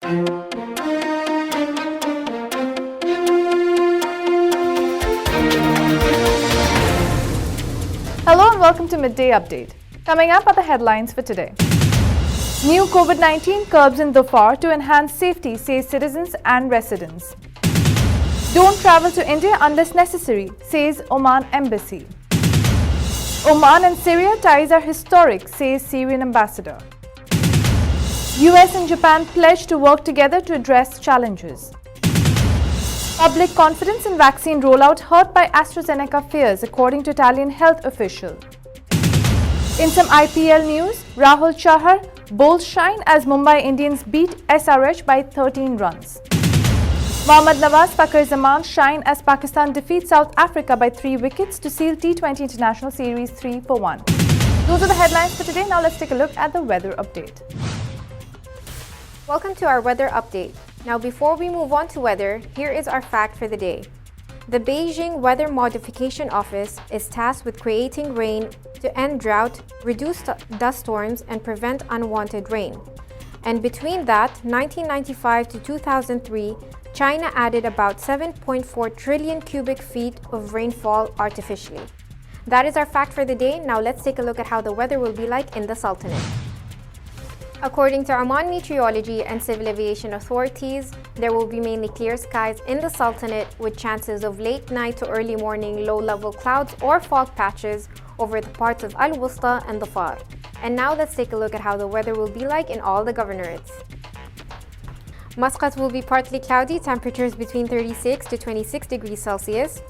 Hello and welcome to Midday Update. Coming up are the headlines for today. New COVID-19 curbs in Dhofar to enhance safety, say citizens and residents. Don't travel to India unless necessary, says Oman Embassy. Oman and Syria ties are historic, says Syrian ambassador. US and Japan pledge to work together to address challenges. Public confidence in vaccine rollout hurt by AstraZeneca fears, according to Italian health official. In some IPL news, Rahul Chahar bold shine as Mumbai Indians beat SRH by 13 runs. Mohammad Nawaz Fakhar Zaman shine as Pakistan defeats South Africa by 3 wickets to seal T20 International Series 3-1. Those are the headlines for today. Now let's take a look at the weather update. Welcome to our weather update. Now before we move on to weather, here is our fact for the day. The Beijing Weather Modification Office is tasked with creating rain to end drought, reduce dust storms, and prevent unwanted rain. And between that, 1995 to 2003, China added about 7.4 trillion cubic feet of rainfall artificially. That is our fact for the day. Now let's take a look at how the weather will be like in the Sultanate. According to Oman Meteorology and Civil Aviation Authorities, there will be mainly clear skies in the Sultanate with chances of late night to early morning low-level clouds or fog patches over the parts of Al-Wusta and Dhofar. And now let's take a look at how the weather will be like in all the governorates. Muscat will be partly cloudy, temperatures between 36 to 26 degrees Celsius.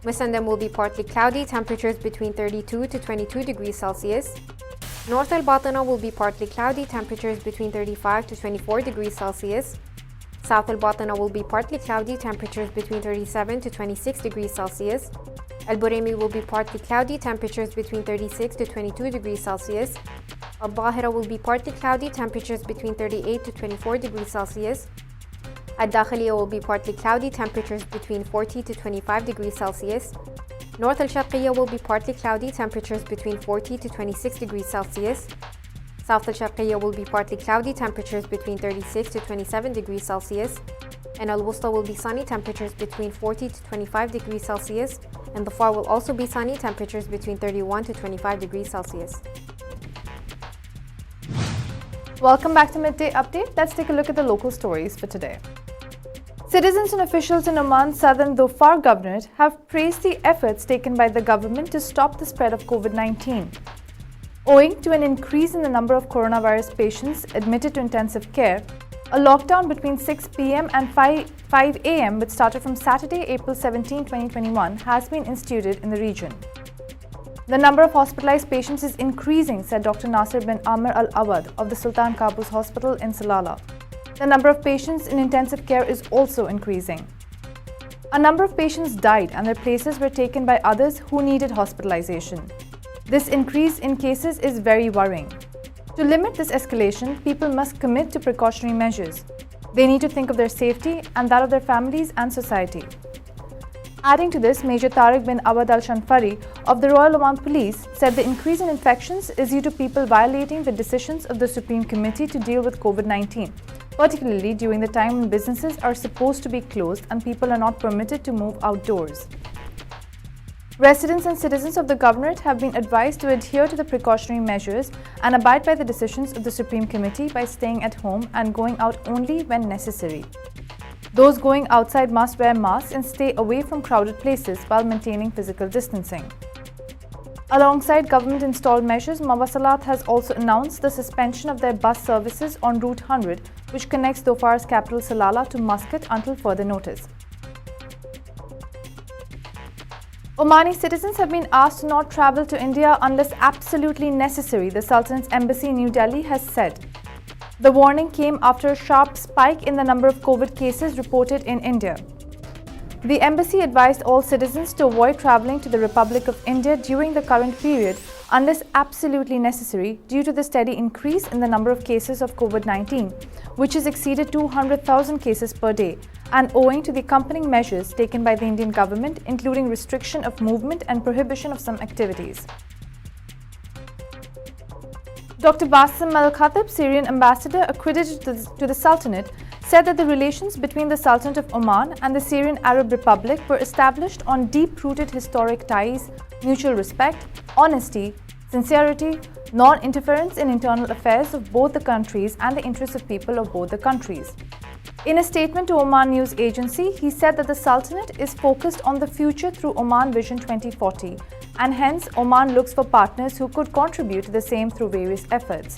Musandam will be partly cloudy, temperatures between 32 to 22 degrees Celsius. North Al-Batana will be partly cloudy, temperatures between 35 to 24 degrees Celsius. South Al-Batana will be partly cloudy, temperatures between 37 to 26 degrees Celsius. Al-Buraymi will be partly cloudy, temperatures between 36 to 22 degrees Celsius. Al-Dhahira will be partly cloudy, temperatures between 38 to 24 degrees Celsius. Al-Dakhiliya will be partly cloudy, temperatures between 40 to 25 degrees Celsius. North Al-Sharqiyya will be partly cloudy, temperatures between 40 to 26 degrees Celsius. South Al-Sharqiyya will be partly cloudy, temperatures between 36 to 27 degrees Celsius. And Al-Wusta will be sunny, temperatures between 40 to 25 degrees Celsius. And Dhofar will also be sunny, temperatures between 31 to 25 degrees Celsius. Welcome back to Midday Update. Let's take a look at the local stories for today. Citizens and officials in Oman's southern Dhofar governorate have praised the efforts taken by the government to stop the spread of COVID-19. Owing to an increase in the number of coronavirus patients admitted to intensive care, a lockdown between 6 p.m. and 5 a.m., which started from Saturday, April 17, 2021, has been instituted in the region. The number of hospitalized patients is increasing, said Dr. Nasir bin Amir Al-Awad of the Sultan Qaboos Hospital in Salalah. The number of patients in intensive care is also increasing. A number of patients died and their places were taken by others who needed hospitalization. This increase in cases is very worrying. To limit this escalation, people must commit to precautionary measures. They need to think of their safety and that of their families and society. Adding to this, Major Tariq bin Awad al-Shanfari of the Royal Oman Police said the increase in infections is due to people violating the decisions of the Supreme Committee to deal with COVID-19, particularly during the time when businesses are supposed to be closed and people are not permitted to move outdoors. Residents and citizens of the governorate have been advised to adhere to the precautionary measures and abide by the decisions of the Supreme Committee by staying at home and going out only when necessary. Those going outside must wear masks and stay away from crowded places while maintaining physical distancing. Alongside government-installed measures, Mawassalat has also announced the suspension of their bus services on Route 100, which connects Dhofar's capital Salalah to Muscat until further notice. Omani citizens have been asked to not travel to India unless absolutely necessary, the Sultanate's embassy in New Delhi has said. The warning came after a sharp spike in the number of COVID cases reported in India. The embassy advised all citizens to avoid travelling to the Republic of India during the current period unless absolutely necessary due to the steady increase in the number of cases of COVID-19, which has exceeded 200,000 cases per day, and owing to the accompanying measures taken by the Indian government, including restriction of movement and prohibition of some activities. Dr. Bassem Al-Khatib, Syrian ambassador accredited to the Sultanate, said that the relations between the Sultanate of Oman and the Syrian Arab Republic were established on deep-rooted historic ties, mutual respect, honesty, sincerity, non-interference in internal affairs of both the countries and the interests of people of both the countries. In a statement to Oman News Agency, he said that the Sultanate is focused on the future through Oman Vision 2040, and hence Oman looks for partners who could contribute to the same through various efforts.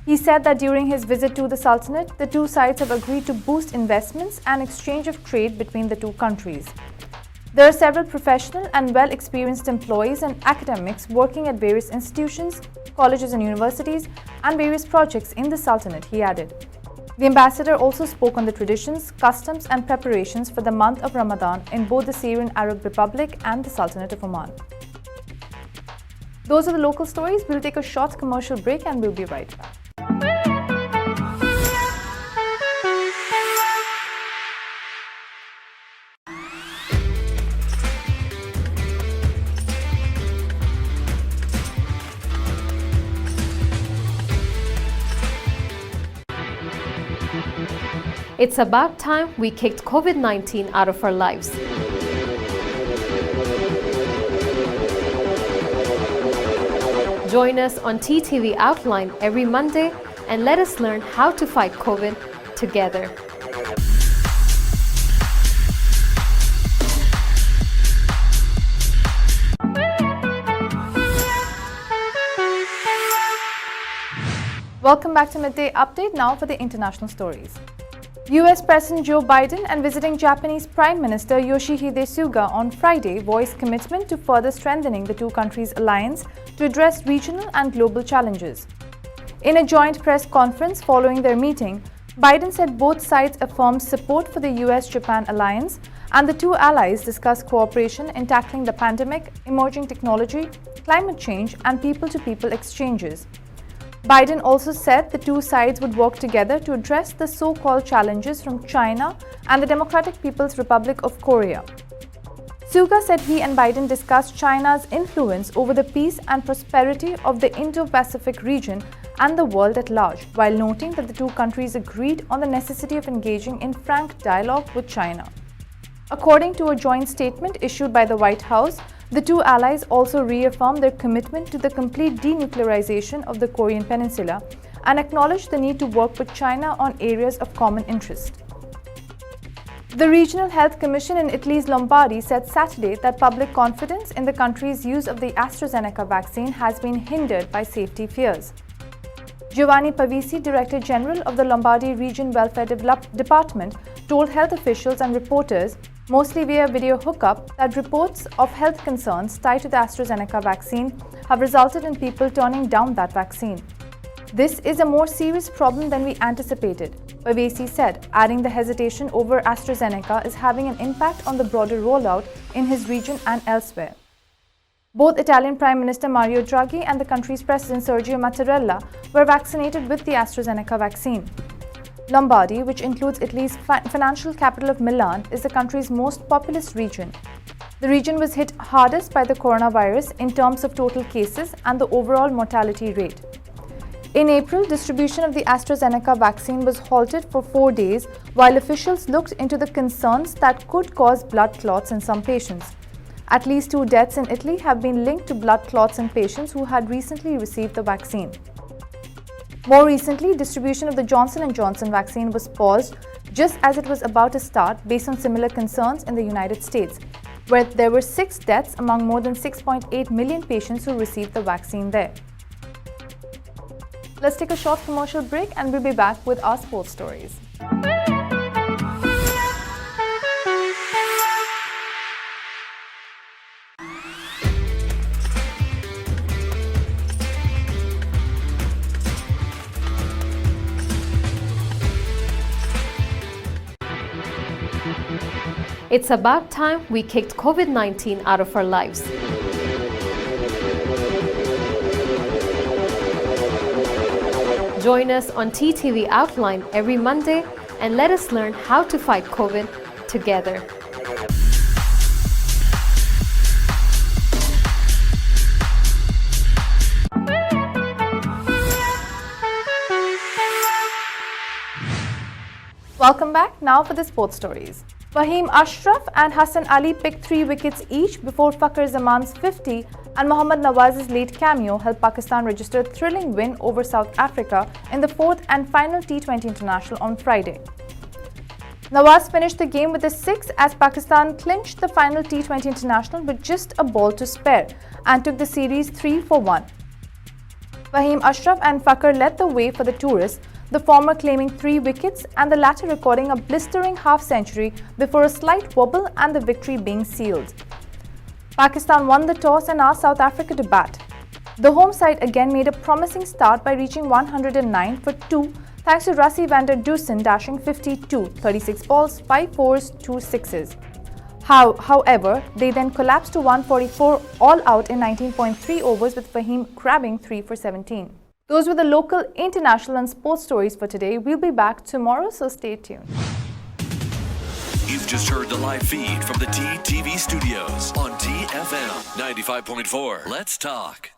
He said that during his visit to the Sultanate, the two sides have agreed to boost investments and exchange of trade between the two countries. There are several professional and well-experienced employees and academics working at various institutions, colleges and universities, and various projects in the Sultanate, he added. The ambassador also spoke on the traditions, customs and preparations for the month of Ramadan in both the Syrian Arab Republic and the Sultanate of Oman. Those are the local stories. We'll take a short commercial break and we'll be right back. It's about time we kicked COVID-19 out of our lives. Join us on TTV Outline every Monday and let us learn how to fight COVID together. Welcome back to Midday Update, now for the international stories. US President Joe Biden and visiting Japanese Prime Minister Yoshihide Suga on Friday voiced commitment to further strengthening the two countries' alliance to address regional and global challenges. In a joint press conference following their meeting, Biden said both sides affirmed support for the US-Japan Alliance, and the two allies discussed cooperation in tackling the pandemic, emerging technology, climate change, and people-to-people exchanges. Biden also said the two sides would work together to address the so-called challenges from China and the Democratic People's Republic of Korea. Suga said he and Biden discussed China's influence over the peace and prosperity of the Indo-Pacific region and the world at large, while noting that the two countries agreed on the necessity of engaging in frank dialogue with China. According to a joint statement issued by the White House, the two allies also reaffirmed their commitment to the complete denuclearization of the Korean Peninsula and acknowledged the need to work with China on areas of common interest. The Regional Health Commission in Italy's Lombardy said Saturday that public confidence in the country's use of the AstraZeneca vaccine has been hindered by safety fears. Giovanni Pavisi, Director General of the Lombardy Region Welfare Department, told health officials and reporters, mostly via video hookup, that reports of health concerns tied to the AstraZeneca vaccine have resulted in people turning down that vaccine. This is a more serious problem than we anticipated, Pavesi said, adding the hesitation over AstraZeneca is having an impact on the broader rollout in his region and elsewhere. Both Italian Prime Minister Mario Draghi and the country's President Sergio Mattarella were vaccinated with the AstraZeneca vaccine. Lombardy, which includes Italy's financial capital of Milan, is the country's most populous region. The region was hit hardest by the coronavirus in terms of total cases and the overall mortality rate. In April, distribution of the AstraZeneca vaccine was halted for 4 days while officials looked into the concerns that could cause blood clots in some patients. At least 2 deaths in Italy have been linked to blood clots in patients who had recently received the vaccine. More recently, distribution of the Johnson & Johnson vaccine was paused just as it was about to start based on similar concerns in the United States, where there were 6 deaths among more than 6.8 million patients who received the vaccine there. Let's take a short commercial break and we'll be back with our sports stories. It's about time we kicked COVID-19 out of our lives. Join us on TTV Outline every Monday and let us learn how to fight COVID together. Welcome back. Now for the sports stories. Fahim Ashraf and Hassan Ali picked 3 wickets each before Fakhar Zaman's 50 and Mohammad Nawaz's late cameo helped Pakistan register a thrilling win over South Africa in the 4th and final T20 international on Friday. Nawaz finished the game with a 6 as Pakistan clinched the final T20 international with just a ball to spare and took the series 3-1. Fahim Ashraf and Fakhar led the way for the tourists, the former claiming 3 wickets and the latter recording a blistering half-century before a slight wobble and the victory being sealed. Pakistan won the toss and asked South Africa to bat. The home side again made a promising start by reaching 109 for 2 thanks to Rassie van der Dusen dashing 52, 36 balls, 5 fours, 2 sixes. However, they then collapsed to 144 all out in 19.3 overs with Fahim grabbing 3 for 17. Those were the local, international and sports stories for today. We'll be back tomorrow, so stay tuned. You've just heard the live feed from the TTV studios on TFM 95.4. Let's talk.